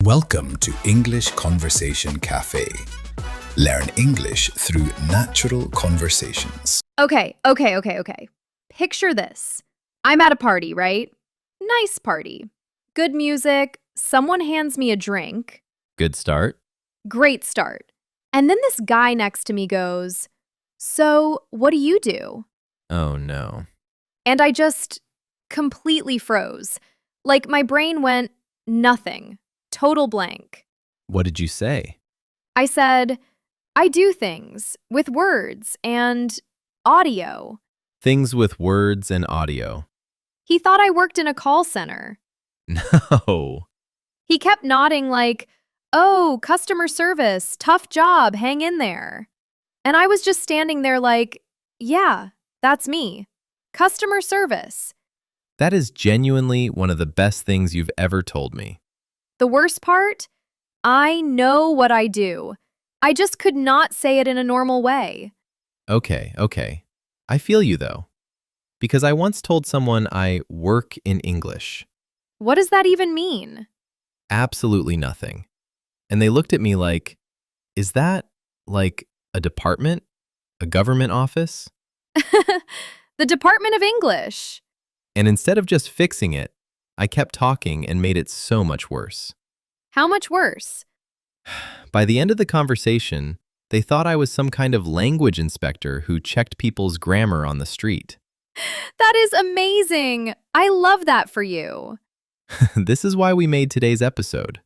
Welcome to English Conversation Café. Learn English through natural conversations. Okay. Picture this. I'm at a party, right? Nice party. Good music. Someone hands me a drink. Good start. Great start. And then this guy next to me goes, "So, what do you do?" Oh no. And I just completely froze. Like my brain went, nothing. Total blank. What did you say? I said, "I do things with words and audio." Things with words and audio. He thought I worked in a call center. No. He kept nodding like, "Oh, customer service, tough job, hang in there." And I was just standing there like, yeah, that's me. Customer service. That is genuinely one of the best things you've ever told me. The worst part? I know what I do. I just could not say it in a normal way. Okay. I feel you though. Because I once told someone I work in English. What does that even mean? Absolutely nothing. And they looked at me like, is that like a department? A government office? The Department of English. And instead of just fixing it, I kept talking and made it so much worse. How much worse? By the end of the conversation, they thought I was some kind of language inspector who checked people's grammar on the street. That is amazing. I love that for you. This is why we made today's episode.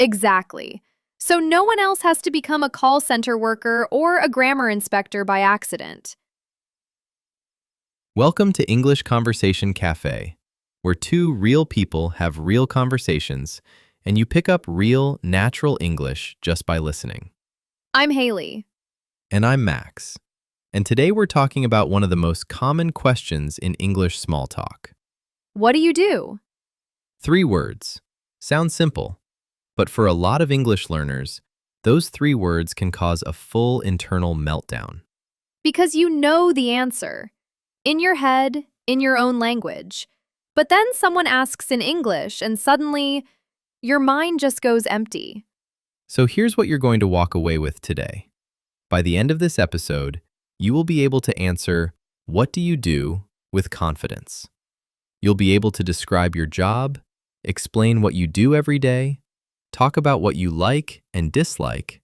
Exactly. So no one else has to become a call center worker or a grammar inspector by accident. Welcome to English Conversation Café, where two real people have real conversations and you pick up real, natural English just by listening. I'm Haley. And I'm Max. And today we're talking about one of the most common questions in English small talk. What do you do? 3 words. Sounds simple. But for a lot of English learners, those 3 words can cause a full internal meltdown. Because you know the answer. In your head, in your own language. But then someone asks in English and suddenly your mind just goes empty. So here's what you're going to walk away with today. By the end of this episode, you will be able to answer, "What do you do?" with confidence. You'll be able to describe your job, explain what you do every day, talk about what you like and dislike.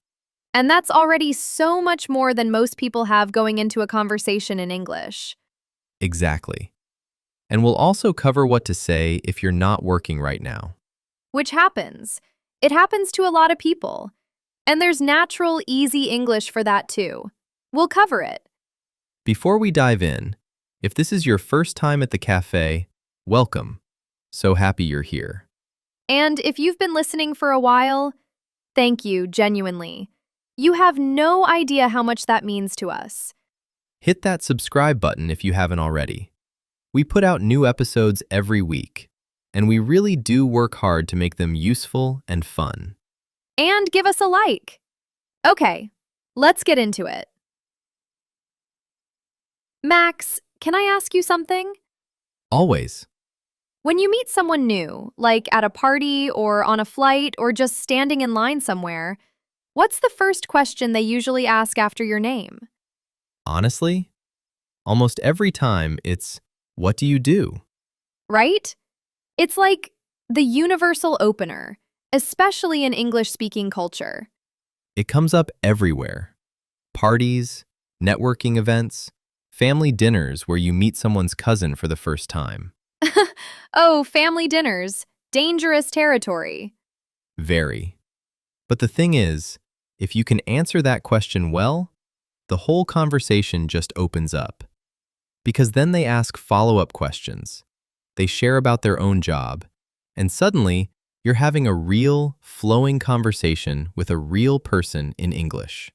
And that's already so much more than most people have going into a conversation in English. Exactly. And we'll also cover what to say if you're not working right now. Which happens. It happens to a lot of people. And there's natural, easy English for that too. We'll cover it. Before we dive in, if this is your first time at the cafe, welcome. So happy you're here. And if you've been listening for a while, thank you, genuinely. You have no idea how much that means to us. Hit that subscribe button if you haven't already. We put out new episodes every week, and we really do work hard to make them useful and fun. And give us a like. Okay, let's get into it. Max, can I ask you something? Always. When you meet someone new, like at a party or on a flight or just standing in line somewhere, what's the first question they usually ask after your name? Honestly, almost every time it's, "What do you do?" Right? It's like the universal opener, especially in English-speaking culture. It comes up everywhere. Parties, networking events, family dinners where you meet someone's cousin for the first time. Oh, family dinners. Dangerous territory. Very. But the thing is, if you can answer that question well, the whole conversation just opens up. Because then they ask follow-up questions. They share about their own job. And suddenly, you're having a real, flowing conversation with a real person in English.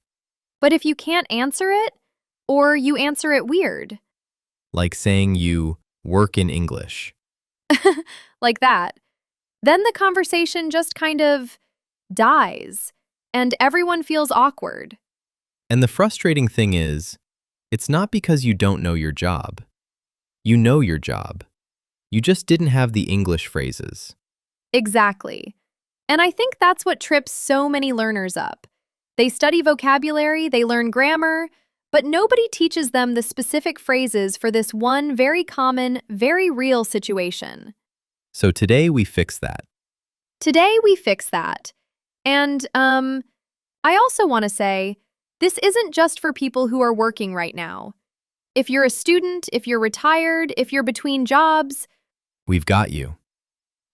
But if you can't answer it, or you answer it weird, Like saying you work in English. like that, then the conversation just kind of dies, and everyone feels awkward. And the frustrating thing is, it's not because you don't know your job. You know your job. You just didn't have the English phrases. Exactly. And I think that's what trips so many learners up. They study vocabulary, they learn grammar, but nobody teaches them the specific phrases for this one very common, very real situation. So today we fix that. Today we fix that. And, I also want to say, this isn't just for people who are working right now. If you're a student, if you're retired, if you're between jobs, We've got you.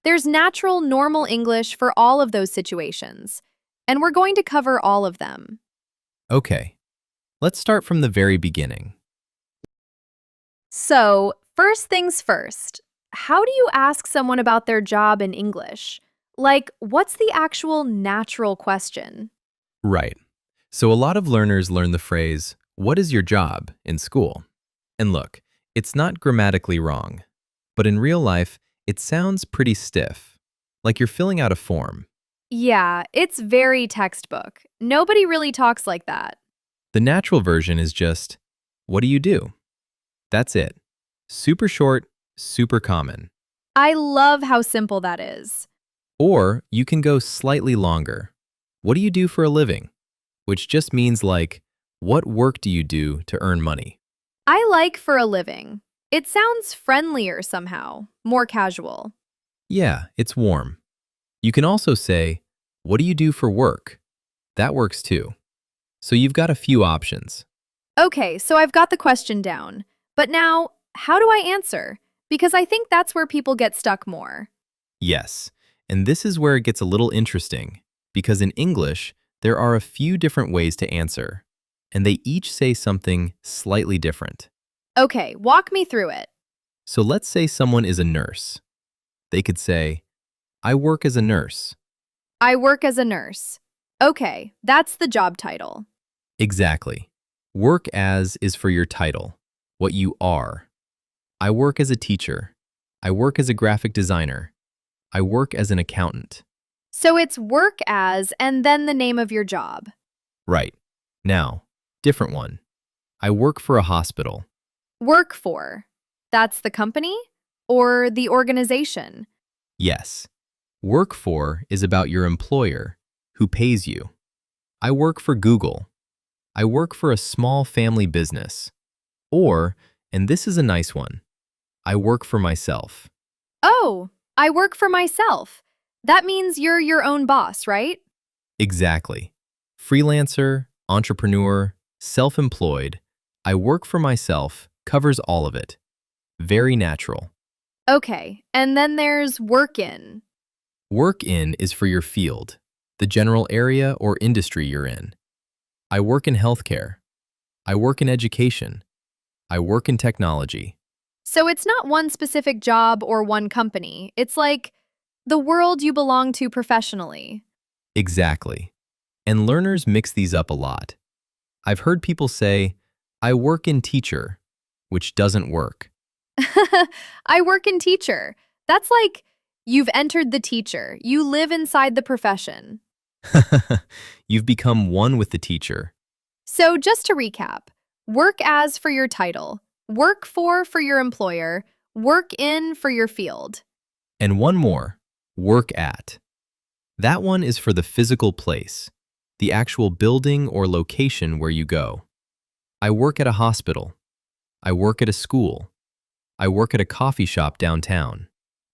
there's natural, normal English for all of those situations. And we're going to cover all of them. Okay, let's start from the very beginning. So, first things first, how do you ask someone about their job in English? Like, what's the actual natural question? Right. So a lot of learners learn the phrase, "What is your job?" in school. And look, it's not grammatically wrong, but in real life, it sounds pretty stiff, like you're filling out a form. Yeah, it's very textbook. Nobody really talks like that. The natural version is just, "What do you do?" That's it. Super short, super common. I love how simple that is. Or you can go slightly longer. "What do you do for a living?" Which just means like, "What work do you do to earn money?" I like for a living. It sounds friendlier somehow, more casual. Yeah, it's warm. You can also say, "What do you do for work?" That works too. So you've got a few options. Okay, so I've got the question down. But now, how do I answer? Because I think that's where people get stuck more. Yes, and this is where it gets a little interesting, because in English, there are a few different ways to answer, and they each say something slightly different. Okay, walk me through it. So let's say someone is a nurse. They could say, "I work as a nurse." I work as a nurse. Okay, that's the job title. Exactly. Work as is for your title, what you are. I work as a teacher. I work as a graphic designer. I work as an accountant. So it's work as and then the name of your job. Right. Now, different one. I work for a hospital. Work for. That's the company or the organization. Yes. Work for is about your employer, who pays you. I work for Google. I work for a small family business. Or, and this is a nice one, I work for myself. Oh, I work for myself. That means you're your own boss, right? Exactly. Freelancer, entrepreneur, self-employed, I work for myself covers all of it. Very natural. Okay, and then there's work in. Work in is for your field, the general area or industry you're in. I work in healthcare. I work in education. I work in technology. So it's not one specific job or one company. It's like the world you belong to professionally. Exactly. And learners mix these up a lot. I've heard people say, "I work in teacher," which doesn't work. I work in teacher. That's like you've entered the teacher. You live inside the profession. You've become one with the teacher. So just to recap, work as for your title, work for your employer, work in for your field. And one more, work at. That one is for the physical place, the actual building or location where you go. I work at a hospital. I work at a school. I work at a coffee shop downtown.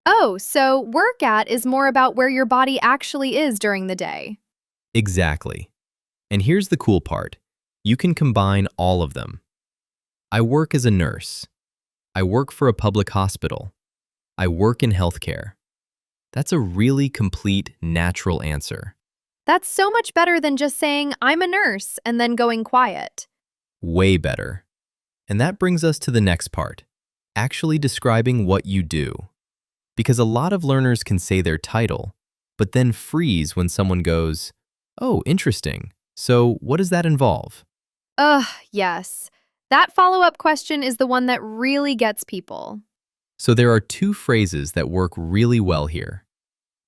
Oh, so work at is more about where your body actually is during the day. Exactly. And here's the cool part. You can combine all of them. I work as a nurse. I work for a public hospital. I work in healthcare. That's a really complete, natural answer. That's so much better than just saying, I'm a nurse, and then going quiet. Way better. And that brings us to the next part, actually describing what you do. Because a lot of learners can say their title, but then freeze when someone goes, "Oh, interesting. So what does that involve?" Ugh, yes. That follow-up question is the one that really gets people. So there are two phrases that work really well here.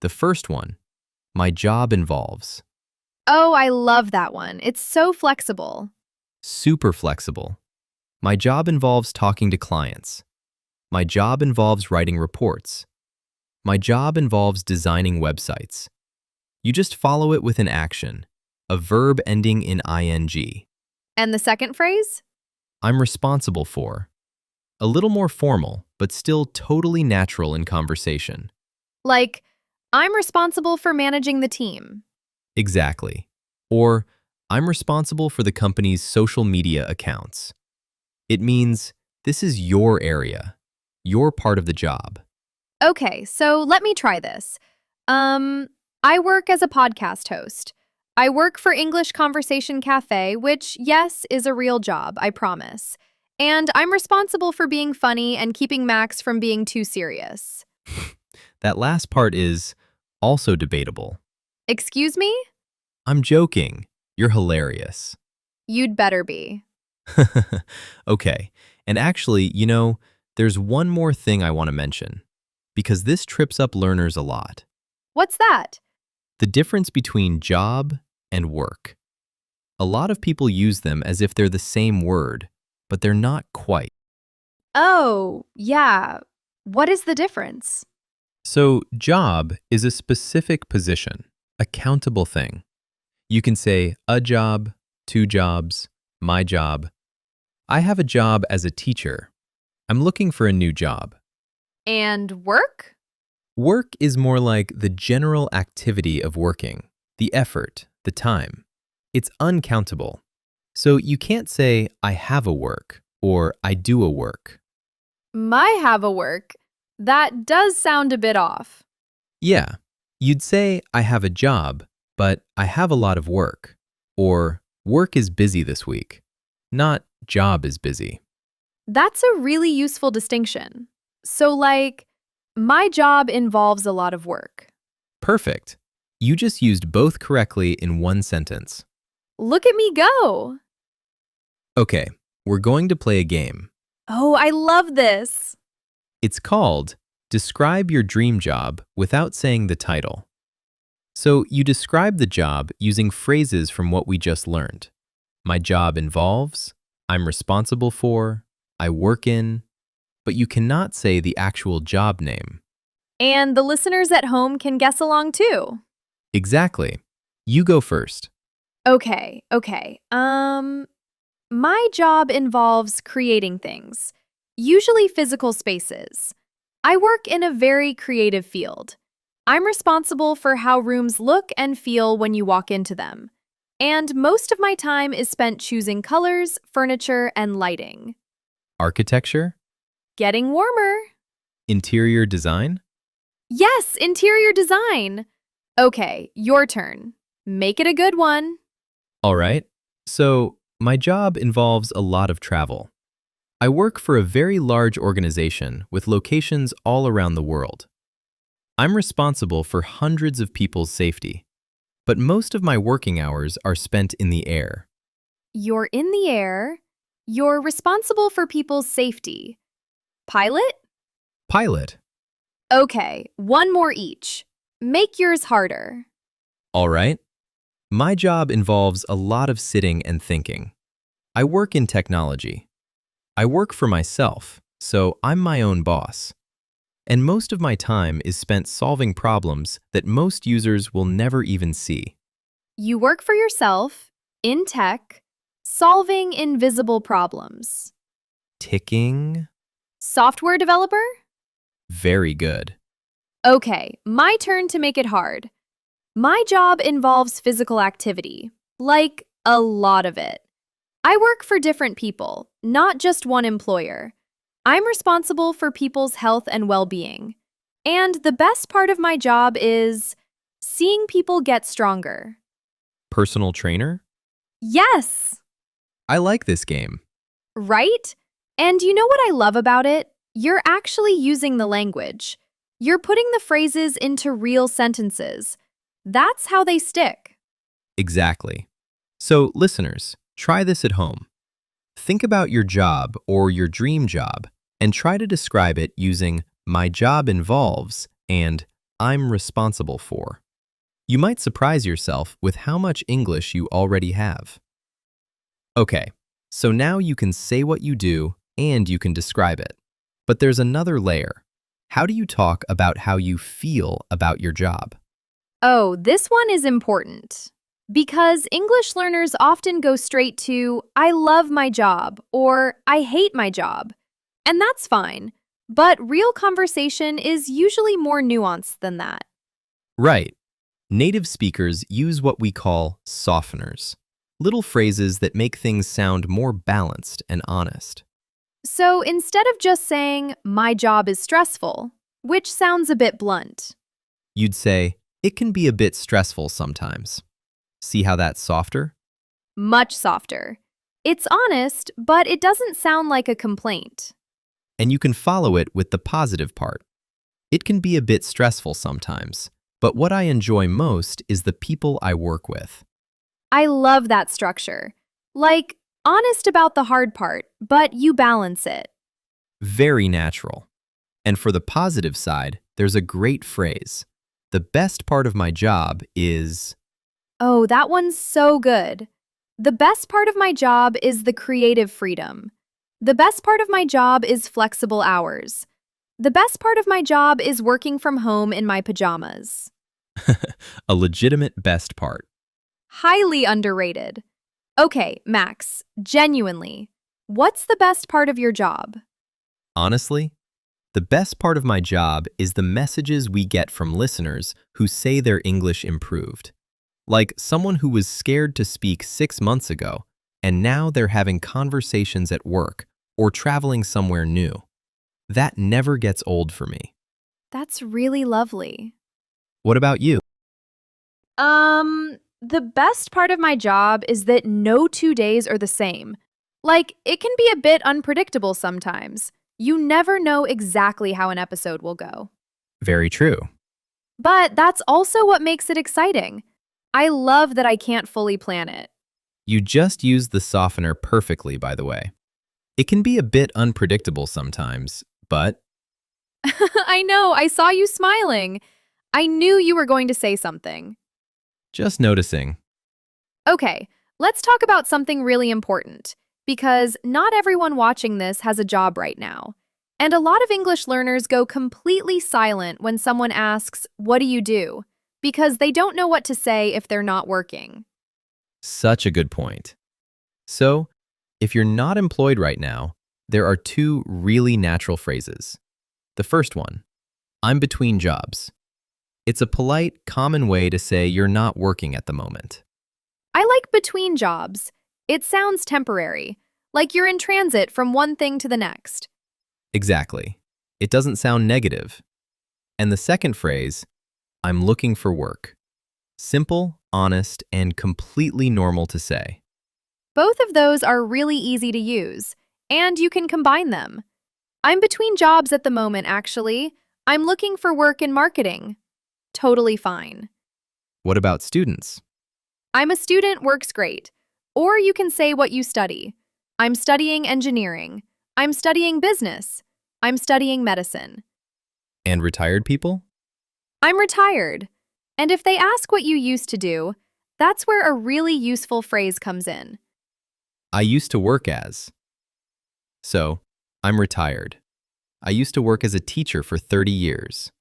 The first one, my job involves. Oh, I love that one. It's so flexible. Super flexible. My job involves talking to clients. My job involves writing reports. My job involves designing websites. You just follow it with an action, a verb ending in ing. And the second phrase? I'm responsible for. A little more formal, but still totally natural in conversation. Like, I'm responsible for managing the team. Exactly. Or, I'm responsible for the company's social media accounts. It means this is your area, your part of the job. Okay, so let me try this. I work as a podcast host. I work for English Conversation Café, which, yes, is a real job, I promise. And I'm responsible for being funny and keeping Max from being too serious. That last part is also debatable. Excuse me? I'm joking. You're hilarious. You'd better be. Okay, and actually, there's one more thing I want to mention, because this trips up learners a lot. What's that? The difference between job and work. A lot of people use them as if they're the same word, but they're not quite. Oh, yeah. What is the difference? So, job is a specific position, a countable thing. You can say a job, two jobs, my job. I have a job as a teacher. I'm looking for a new job. And work? Work is more like the general activity of working, the effort, the time. It's uncountable. So you can't say, I have a work, or I do a work. My have a work. That does sound a bit off. Yeah, you'd say, I have a job, but I have a lot of work. Or work is busy this week, not job is busy. That's a really useful distinction. So, like, my job involves a lot of work. Perfect. You just used both correctly in one sentence. Look at me go. Okay, we're going to play a game. Oh, I love this. It's called Describe Your Dream Job Without Saying the Title. So you describe the job using phrases from what we just learned. My job involves, I'm responsible for, I work in, but you cannot say the actual job name. And the listeners at home can guess along too. Exactly. You go first. Okay. My job involves creating things, usually physical spaces. I work in a very creative field. I'm responsible for how rooms look and feel when you walk into them. And most of my time is spent choosing colors, furniture, and lighting. Architecture? Getting warmer. Interior design? Yes, interior design. Okay, your turn. Make it a good one. All right. So, my job involves a lot of travel. I work for a very large organization with locations all around the world. I'm responsible for hundreds of people's safety, but most of my working hours are spent in the air. You're in the air. You're responsible for people's safety. Pilot? Pilot. Okay, one more each. Make yours harder. All right. My job involves a lot of sitting and thinking. I work in technology. I work for myself, so I'm my own boss. And most of my time is spent solving problems that most users will never even see. You work for yourself, in tech, solving invisible problems. Ticking. Software developer? Very good. Okay, my turn to make it hard. My job involves physical activity, like a lot of it. I work for different people, not just one employer. I'm responsible for people's health and well-being. And the best part of my job is seeing people get stronger. Personal trainer? Yes, I like this game. right? And you know what I love about it? You're actually using the language. You're putting the phrases into real sentences. That's how they stick. Exactly. So, listeners, try this at home. Think about your job or your dream job and try to describe it using my job involves and I'm responsible for. You might surprise yourself with how much English you already have. Okay, so now you can say what you do and you can describe it. But there's another layer. How do you talk about how you feel about your job? Oh, this one is important. Because English learners often go straight to, I love my job or I hate my job. And that's fine. But real conversation is usually more nuanced than that. Right. Native speakers use what we call softeners, little phrases that make things sound more balanced and honest. So instead of just saying, my job is stressful, which sounds a bit blunt, You'd say, it can be a bit stressful sometimes. See how that's softer? much softer. It's honest, but it doesn't sound like a complaint. And you can follow it with the positive part. It can be a bit stressful sometimes, but what I enjoy most is the people I work with. I love that structure. Like, honest about the hard part, but you balance it. Very natural. And for the positive side, there's a great phrase. The best part of my job is... Oh, that one's so good. The best part of my job is the creative freedom. The best part of my job is flexible hours. The best part of my job is working from home in my pajamas. a legitimate best part. Highly underrated. Okay, Max, genuinely, what's the best part of your job? Honestly, the best part of my job is the messages we get from listeners who say their English improved. Like someone who was scared to speak 6 months ago, and now they're having conversations at work or traveling somewhere new. That never gets old for me. That's really lovely. What about you? The best part of my job is that no 2 days are the same. Like, it can be a bit unpredictable sometimes. You never know exactly how an episode will go. Very true. But that's also what makes it exciting. I love that I can't fully plan it. You just used the softener perfectly, by the way. It can be a bit unpredictable sometimes, but I know, I saw you smiling. I knew you were going to say something. just noticing. Okay, let's talk about something really important, because not everyone watching this has a job right now. And a lot of English learners go completely silent when someone asks, "What do you do?" because they don't know what to say if they're not working. Such a good point. So, if you're not employed right now, there are 2 really natural phrases. The first one, I'm between jobs. It's a polite, common way to say you're not working at the moment. I like between jobs. It sounds temporary, like you're in transit from one thing to the next. Exactly. It doesn't sound negative. And the second phrase, I'm looking for work. Simple, honest, and completely normal to say. Both of those are really easy to use, and you can combine them. I'm between jobs at the moment, actually. I'm looking for work in marketing. Totally fine. What about students? I'm a student works great. Or you can say what you study. I'm studying engineering. I'm studying business. I'm studying medicine. And retired people? I'm retired. And if they ask what you used to do, that's where a really useful phrase comes in. I used to work as. So, I'm retired. I used to work as a teacher for 30 years.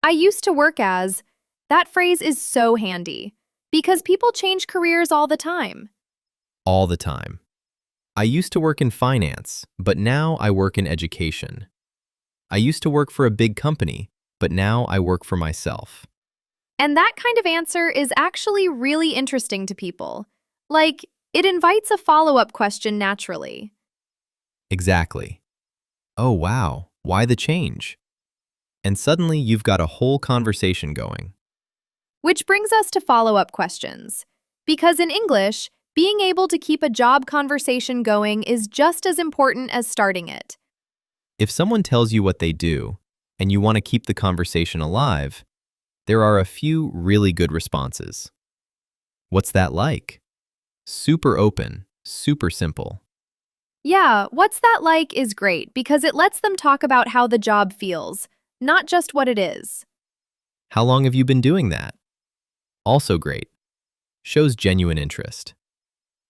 I used to work as. That phrase is so handy because people change careers all the time. All the time. I used to work in finance, but now I work in education. I used to work for a big company, but now I work for myself. And that kind of answer is actually really interesting to people. Like, it invites a follow-up question naturally. Exactly. Oh, wow, why the change? And suddenly you've got a whole conversation going. Which brings us to follow-up questions. Because in English, being able to keep a job conversation going is just as important as starting it. If someone tells you what they do, and you want to keep the conversation alive, there are a few really good responses. What's that like? Super open, super simple. Yeah, what's that like is great because it lets them talk about how the job feels, not just what it is. How long have you been doing that? Also great. Shows genuine interest.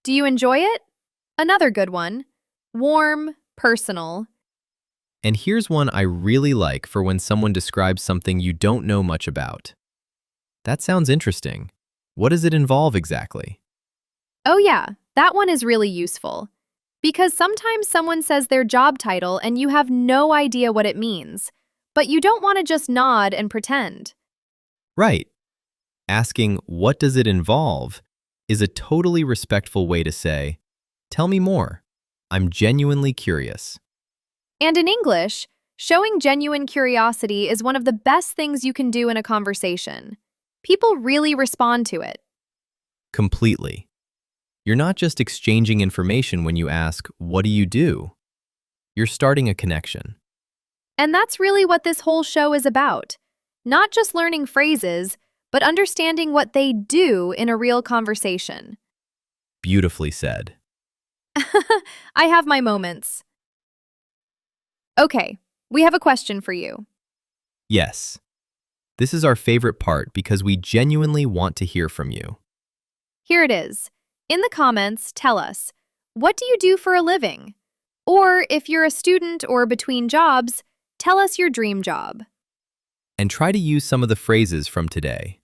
Do you enjoy it? Another good one. Warm, personal. And here's one I really like for when someone describes something you don't know much about. That sounds interesting. What does it involve exactly? Oh, yeah, that one is really useful. Because sometimes someone says their job title and you have no idea what it means, but you don't want to just nod and pretend. Right. Asking, what does it involve, is a totally respectful way to say, tell me more. I'm genuinely curious. And in English, showing genuine curiosity is one of the best things you can do in a conversation. People really respond to it. Completely. You're not just exchanging information when you ask, what do you do? You're starting a connection. And that's really what this whole show is about. Not just learning phrases, but understanding what they do in a real conversation. Beautifully said. I have my moments. Okay, we have a question for you. Yes. This is our favorite part because we genuinely want to hear from you. Here it is. In the comments, tell us, what do you do for a living? Or if you're a student or between jobs, tell us your dream job. And try to use some of the phrases from today.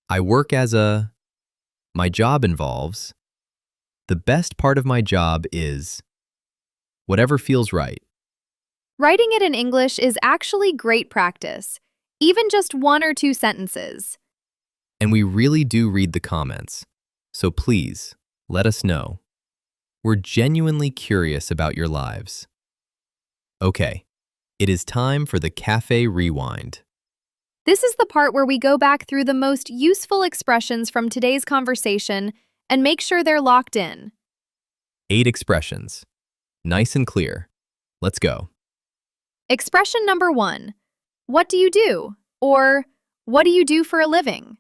I work as a... My job involves... The best part of my job is... Whatever feels right. Writing it in English is actually great practice, even just 1 or 2 sentences. And we really do read the comments. So please, let us know. We're genuinely curious about your lives. Okay, it is time for the Cafe Rewind. This is the part where we go back through the most useful expressions from today's conversation and make sure they're locked in. 8 expressions. Nice and clear. Let's go. Expression number 1. What do you do? Or, what do you do for a living?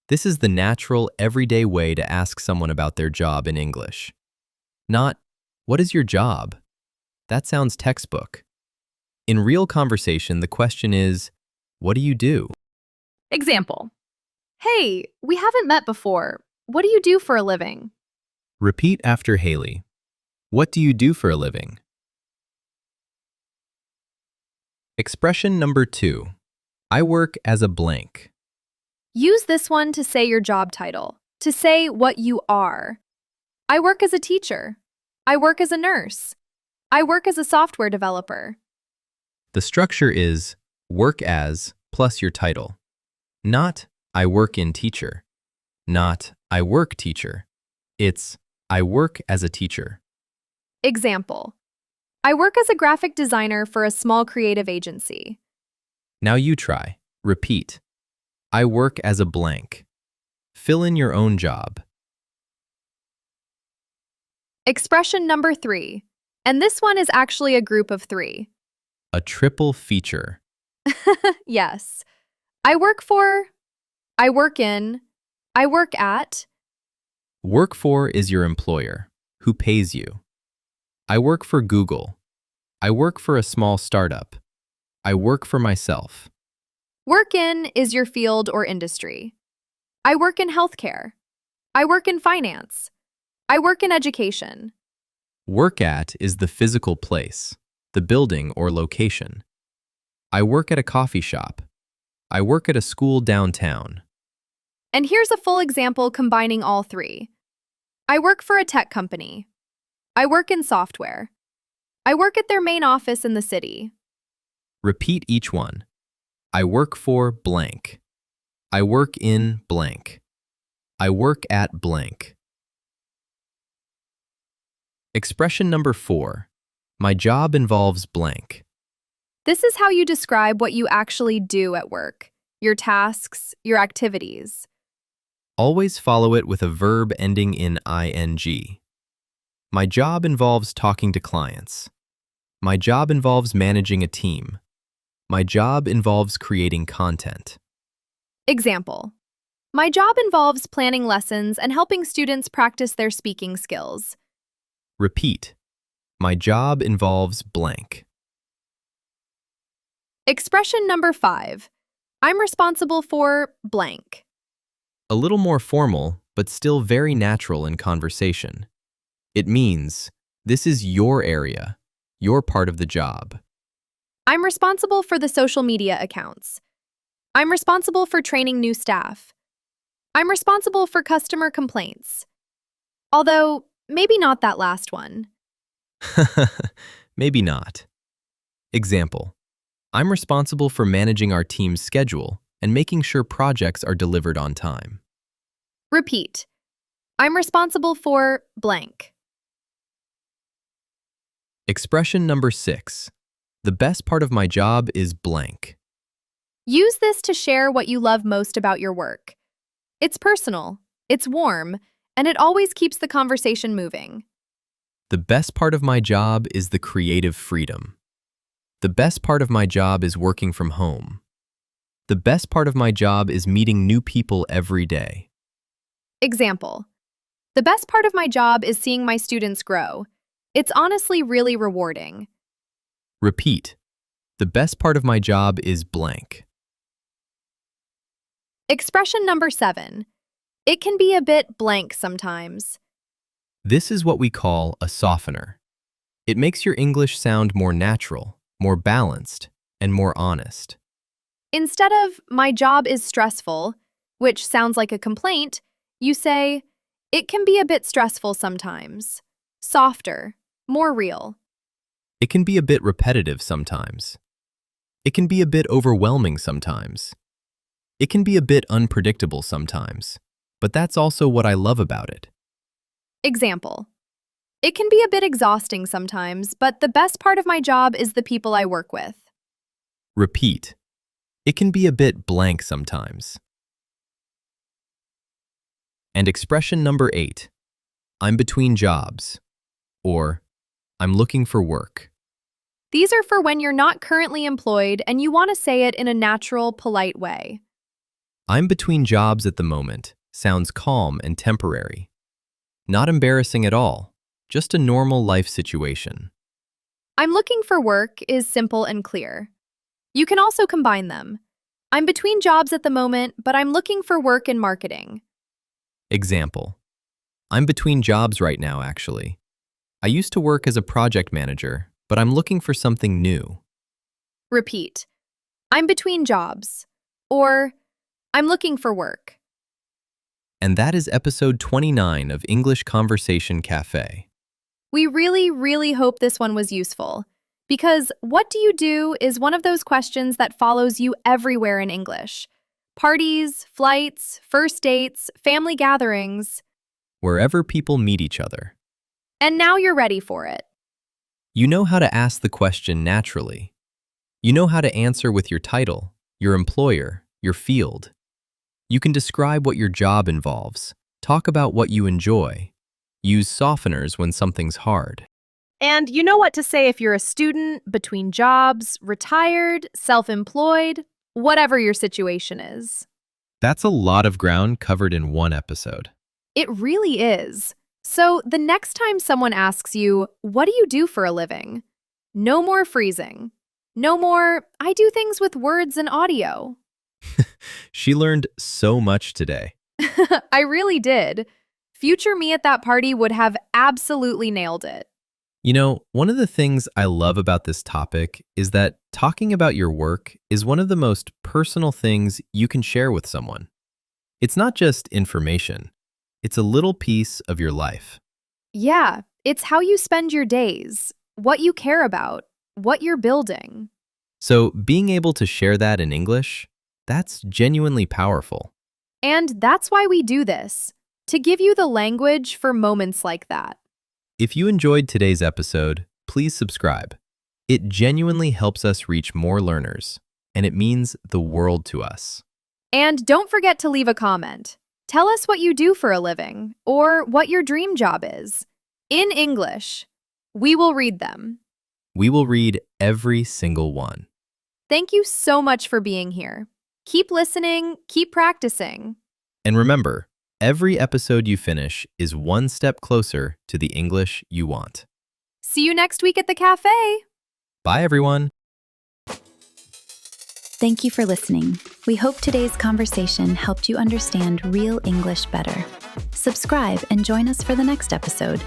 This is the natural, everyday way to ask someone about their job in English. Not, what is your job? That sounds textbook. In real conversation, the question is, what do you do? Example. Hey, we haven't met before. What do you do for a living? Repeat after Haley. What do you do for a living? Expression number 2. I work as a blank. Use this one to say your job title, to say what you are. I work as a teacher. I work as a nurse. I work as a software developer. The structure is work as plus your title. Not I work in teacher. Not I work teacher. It's I work as a teacher. Example. I work as a graphic designer for a small creative agency. Now you try. Repeat. I work as a blank. Fill in your own job. Expression number 3. And this one is actually a group of 3. A triple feature. Yes. I work for, I work in, I work at. Work for is your employer, who pays you. I work for Google. I work for a small startup. I work for myself. Work in is your field or industry. I work in healthcare. I work in finance. I work in education. Work at is the physical place, the building or location. I work at a coffee shop. I work at a school downtown. And here's a full example combining all 3. I work for a tech company. I work in software. I work at their main office in the city. Repeat each one. I work for blank. I work in blank. I work at blank. Expression number 4. My job involves blank. This is how you describe what you actually do at work, your tasks, your activities. Always follow it with a verb ending in ing. My job involves talking to clients. My job involves managing a team. My job involves creating content. Example. My job involves planning lessons and helping students practice their speaking skills. Repeat. My job involves blank. Expression number 5. I'm responsible for blank. A little more formal, but still very natural in conversation. It means, this is your area, your part of the job. I'm responsible for the social media accounts. I'm responsible for training new staff. I'm responsible for customer complaints. Although, maybe not that last one. Maybe not. Example. I'm responsible for managing our team's schedule and making sure projects are delivered on time. Repeat. I'm responsible for blank. Expression number 6. The best part of my job is blank. Use this to share what you love most about your work. It's personal, it's warm, and it always keeps the conversation moving. The best part of my job is the creative freedom. The best part of my job is working from home. The best part of my job is meeting new people every day. Example. The best part of my job is seeing my students grow. It's honestly really rewarding. Repeat. The best part of my job is blank. Expression number 7. It can be a bit blank sometimes. This is what we call a softener. It makes your English sound more natural, more balanced, and more honest. Instead of, my job is stressful, which sounds like a complaint, you say, it can be a bit stressful sometimes. Softer, more real. It can be a bit repetitive sometimes. It can be a bit overwhelming sometimes. It can be a bit unpredictable sometimes, but that's also what I love about it. Example. It can be a bit exhausting sometimes, but the best part of my job is the people I work with. Repeat. It can be a bit blank sometimes. And expression number 8. I'm between jobs, or I'm looking for work. These are for when you're not currently employed and you want to say it in a natural, polite way. I'm between jobs at the moment sounds calm and temporary. Not embarrassing at all, just a normal life situation. I'm looking for work is simple and clear. You can also combine them. I'm between jobs at the moment, but I'm looking for work in marketing. Example. I'm between jobs right now, actually. I used to work as a project manager, but I'm looking for something new. Repeat. I'm between jobs. Or, I'm looking for work. And that is episode 29 of English Conversation Café. We really hope this one was useful. Because what do you do is one of those questions that follows you everywhere in English. Parties, flights, first dates, family gatherings. Wherever people meet each other. And now you're ready for it. You know how to ask the question naturally. You know how to answer with your title, your employer, your field. You can describe what your job involves, talk about what you enjoy, use softeners when something's hard. And you know what to say if you're a student, between jobs, retired, self-employed, whatever your situation is. That's a lot of ground covered in one episode. It really is. So the next time someone asks you, what do you do for a living? No more freezing. No more, I do things with words and audio. She learned so much today. I really did. Future me at that party would have absolutely nailed it. You know, one of the things I love about this topic is that talking about your work is one of the most personal things you can share with someone. It's not just information. It's a little piece of your life. Yeah, it's how you spend your days, what you care about, what you're building. So being able to share that in English, that's genuinely powerful. And that's why we do this, to give you the language for moments like that. If you enjoyed today's episode, please subscribe. It genuinely helps us reach more learners, and it means the world to us. And don't forget to leave a comment. Tell us what you do for a living, or what your dream job is. In English. We will read them. We will read every single one. Thank you so much for being here. Keep listening, keep practicing. And remember, every episode you finish is one step closer to the English you want. See you next week at the cafe. Bye, everyone. Thank you for listening. We hope today's conversation helped you understand real English better. Subscribe and join us for the next episode.